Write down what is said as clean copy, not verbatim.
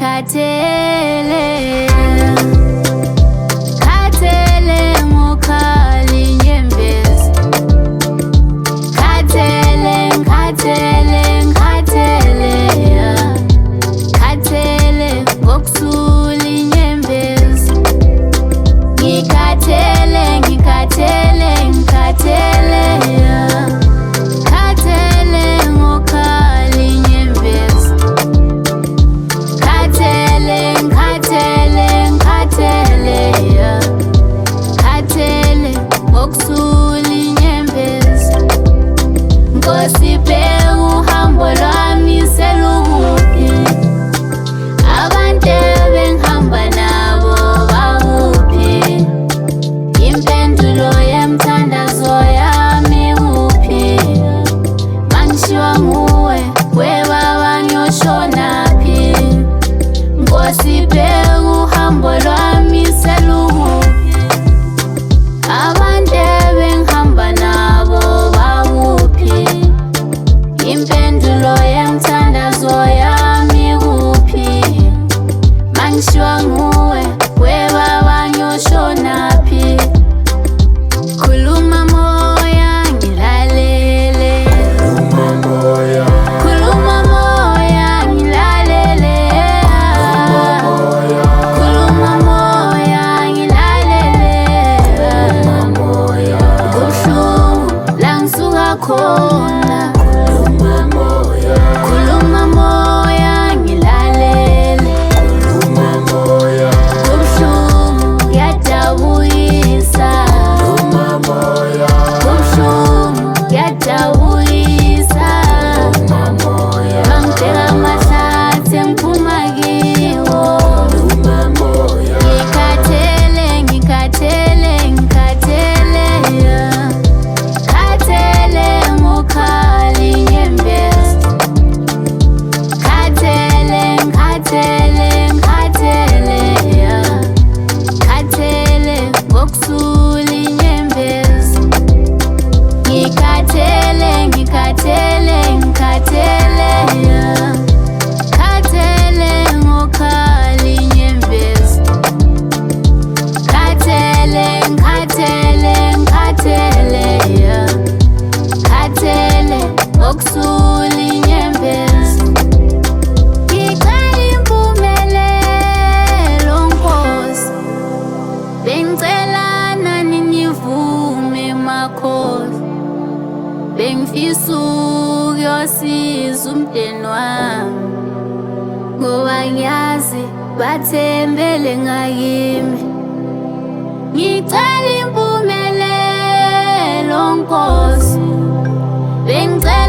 ngikhathele khathele ngokhali inyembezi khathele ngikhathele khathele ngokusula inyembezi ngikhathele khathele ngokhali inyembezi khathele ngokusula inyembezi Nkosi bheka uhambo lwami selukuphi abantu ebengihamba nabo bakuphi impendulo yemthandazo yami kuphi mangishiwa nguwe webaba ngiyoshonaphi Nkosi bheka uhambo lwami selukuphi abantu ebengihamba nabo bakuphi impendulo yemthandazo yami kuphi mangishiwa nguwe webaba ngiyoshonaphi khuluma moya ngilalele khuluma moya ngilalele khuluma moya ngilalele kubuhlungu la ngisuka khona khuluma moya ngilalele kubuhlungu kuyajabulisa kubuhlungu kuyajabulisa bangibheka amahlathi engiphuma kiwo ngikhathele khathele ngokhali inyembezi khathele ngokusula inyembezi ngikhathele ngokhali inyembezi khathele ngokusula inyembezi ngicela impumelelo Nkosi bengicela nani nivume makhosi bengifisa ukuyosiza umndeni wami ngoba ngiyazi bathembele ngakimi ngicela impumelelo Nkosi bengicela